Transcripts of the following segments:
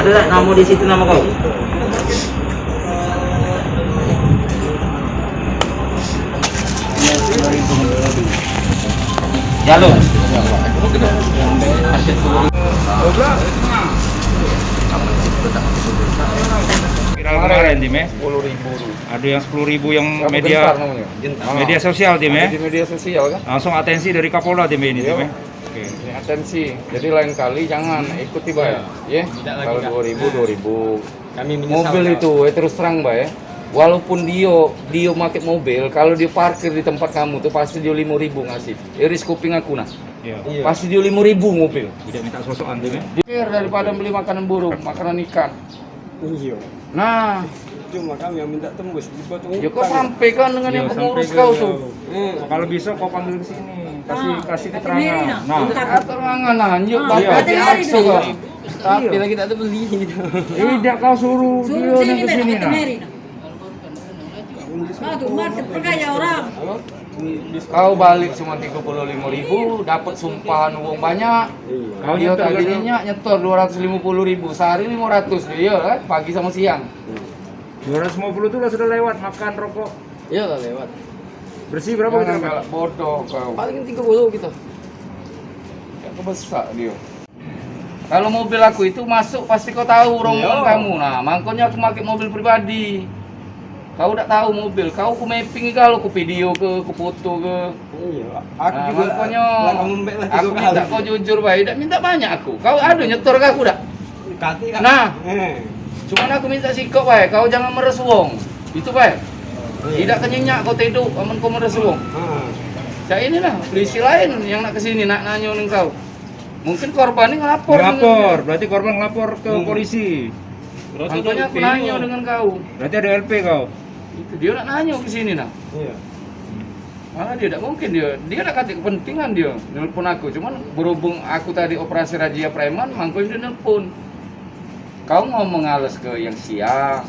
Ada nama di situ nama kau? Jalur. Viral kemarin tim ya? 10.000. Ada yang 10.000 yang Kamu media gentar namanya. media sosial tim ya? Di media sosial kan? Langsung atensi dari Kapolda tim ini tim ya? Oke. Ini atensi. Jadi lain kali jangan ikuti Mbak ya. Kalau 2000 Kami menyesal. mobil itu terus terang Mbak ya. Walaupun dia pakai mobil, kalau dia parkir di tempat kamu tuh pasti dia 5.000 ngasih. Iris kuping aku nah. Iya. Iya. Pasti dia 5.000 mobil. Tidak minta sosokan tim ya? Pikir daripada beli makanan burung, makanan ikan. Iya. Nah, Cuma kami yang minta tembus dibuat ya kau sampaikan dengan yang Iya, pengurus sampaikan kau ya. tuh. Kalau bisa kau panggil ke sini, kasih keterangan. Nah, Keterangan nah, yuk Iya. bapak diaksa kau. tapi lagi tak ada beli. tidak kau suruh dia yang ke sini nah. Tuh, market perkaya orang. Kau balik cuma 35.000, dapat sumpahan uang banyak. Kau Dia nyetor kan? tadinya nyetor 250.000, sehari 500 dia kan, pagi sama siang. 250 itu sudah lewat makan rokok. Iya lah lewat. Bersih berapa kita Jangan dapat? galak bodoh kau. Paling 30 kita. Ya kebesak dia. Kalau mobil aku itu masuk pasti kau tahu rombongan Iya. kamu. Nah, makanya aku pakai mobil pribadi. Kau udah tahu mobil, kau ku mapping kalau ku video ke foto ke. Iya. Aku Nah, juga makanya lah ngembek lah aku minta kau jujur baik, tidak minta banyak aku. Kau ada nyetor ke aku dak? Kati kan. Nah. Cuman aku minta sikap baik, kau jangan meres wong. Itu baik. Tidak kenyenyak kau tidur, aman kau meres wong. Ya ini lah, polisi lain yang nak kesini nak nanya dengan kau. Mungkin korban ini ngelapor. Ngelapor, berarti korban ngelapor ke polisi. Makanya aku nanya dengan kau. Berarti ada LP kau. Itu dia nak nanya ke sini nah. Iya. Malah dia tidak mungkin dia nak kata kepentingan dia nelpon aku. Cuman berhubung aku tadi operasi razia preman, makanya dia nelpon. Kau mau mengalas ke yang siang,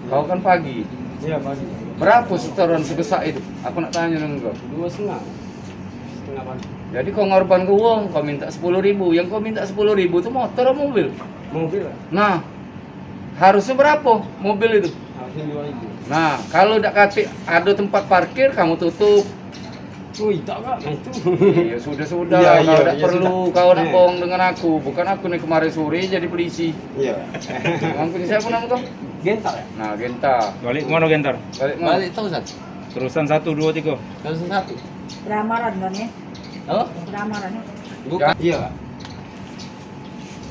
kau kan pagi. Iya pagi. Berapa setoran sebesar itu? Aku nak tanya dengan kau. 2,5. Setengah pagi. Jadi kau ngorban ke uang, kau minta 10.000. Yang kau minta 10.000 itu motor atau mobil? Mobil lah. Nah, harusnya berapa mobil itu? Harusnya 2.000. Nah, kalau tidak kata ada tempat parkir, kamu tutup. Wih, tak kak. Nah itu. Ya sudah, Iya, kau iya, tidak iya, perlu, sudah. kau nak Eh. bohong dengan aku. Bukan aku nih kemarin sore jadi polisi. Iya. Kamu punya siapa nama kau? Gentar ya? Nah, Genta. Balik mana Gentar? Balik mau. Balik tahu Zat? Terusan 1 2 3. Langsung satu. Ramaran kan ya? Apa? Ramaran ya? Bukan. Iya kak.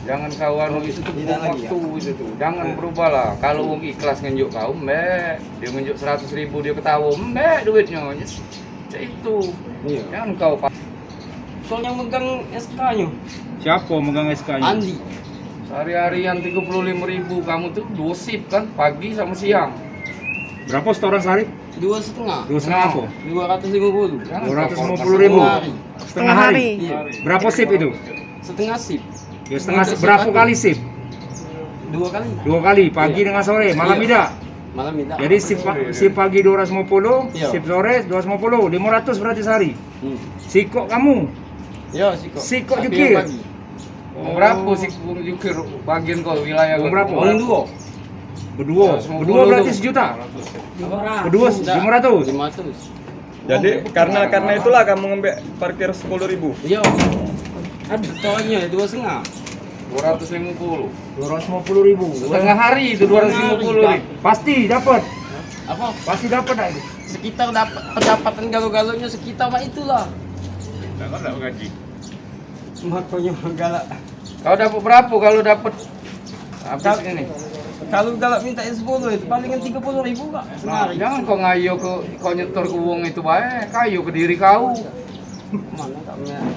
Jangan kau anu itu tuh Tidak lagi, waktu itu tuh. Jangan berubah lah. Kalau wong ikhlas ngenjuk kau, mbak, dia ngenjuk 100.000 dia ketawa, mbak duitnya. Itu. Iya. Jangan kau Soalnya megang SK-nya. Siapa megang SK-nya? Andi. sehari-harian 35.000 kamu tuh 2 shift kan, pagi sama siang. Berapa setoran sehari? 2,5. 2,5 apa? 250. Jangan 250.000. Hari. Setengah hari. Iya. Berapa sip itu? Setengah sip. Ya setengah Untuk sip. Berapa sip kali sip? 2 kali. 2 kali, pagi Iya. dengan sore, malam Iya. tidak. Malam minta. Jadi sip pagi 250, Iya. sip sore 250, 500 berarti sehari. Sikok kamu. Ya sih kok. Sikok Tapi jukir. yang pagi. Berapa sih jukir bagian kau wilayah kau? Berapa? Orang dua. Berdua. 250 Berdua berarti tuh. 1 juta. Murah. Berdua Enggak. 500. 500. Jadi karena itulah kamu ngambil parkir 10.000. Iya. Ada tonya 2,5. 250. 250.000. Setengah hari itu 250 nih. Pasti dapat. Apa? Pasti dapat dah itu. Sekitar dapat pendapatan galau-galaunya sekitar mah itulah. Enggak ada gaji. Makanya galak. Kau dapat berapa kalau dapat habis ini? Kalau galak minta 10 itu palingan 30.000 kak. Nah, Sehari. jangan kau ngayo ke kau nyetor ke uang itu baik, kayu ke diri kau. Mana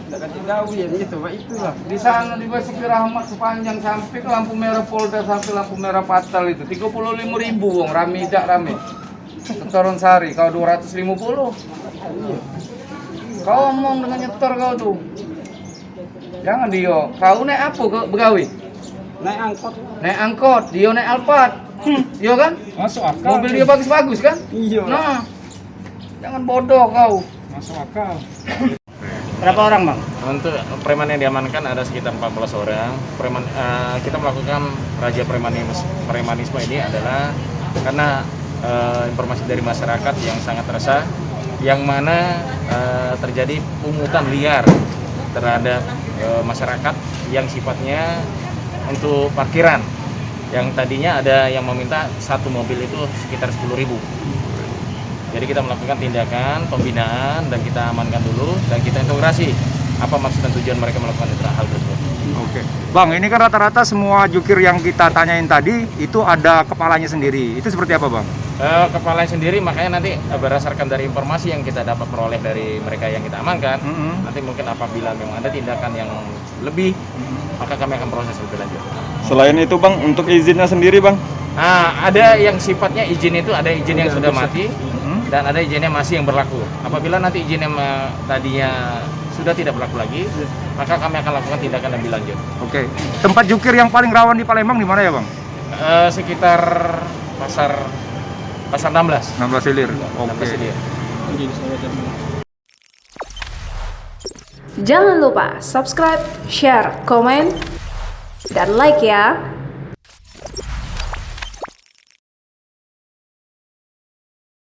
tak kasih tahu ya itu pak itulah. Di sana di Basuki Rahmat sepanjang sampai ke lampu merah Polda sampai lampu merah Patal itu 35.000 uang rame tidak rame. Setoran sehari kau 250. Kau ngomong dengan nyetor kau tuh. Jangan dia. Kau naik apa ke begawi? Naik angkot. Naik angkot, dia naik Alphard. Iya kan? Masuk akal. Mobil dia bagus-bagus kan? Iya. Nah, jangan bodoh kau. Masuk akal. Berapa orang bang? Untuk preman yang diamankan ada sekitar 14 orang. Kita melakukan razia premanisme ini adalah karena informasi dari masyarakat yang sangat resah, yang mana terjadi pungutan liar terhadap masyarakat yang sifatnya untuk parkiran. Yang tadinya ada yang meminta satu mobil itu sekitar 10.000. Jadi kita melakukan tindakan pembinaan dan kita amankan dulu dan kita integrasi apa maksud dan tujuan mereka melakukan hal tersebut. Oke. Bang, ini kan rata-rata semua jukir yang kita tanyain tadi itu ada kepalanya sendiri. Itu seperti apa, Bang? Kepalanya sendiri, makanya nanti berdasarkan dari informasi yang kita dapat peroleh dari mereka yang kita amankan, nanti mungkin apabila memang ada tindakan yang lebih, maka kami akan proses lebih lanjut. Selain itu Bang, untuk izinnya sendiri Bang? Nah, ada yang sifatnya izin itu ada izin yang sudah mati dan ada izin yang masih yang berlaku. Apabila nanti izin yang tadinya sudah tidak berlaku lagi, maka kami akan lakukan tindakan lebih lanjut. Oke. Tempat jukir yang paling rawan di Palembang di mana ya, Bang? Sekitar pasar 16. 16 Ilir. 16 Ilir. Jangan lupa subscribe, share, komen, dan like ya.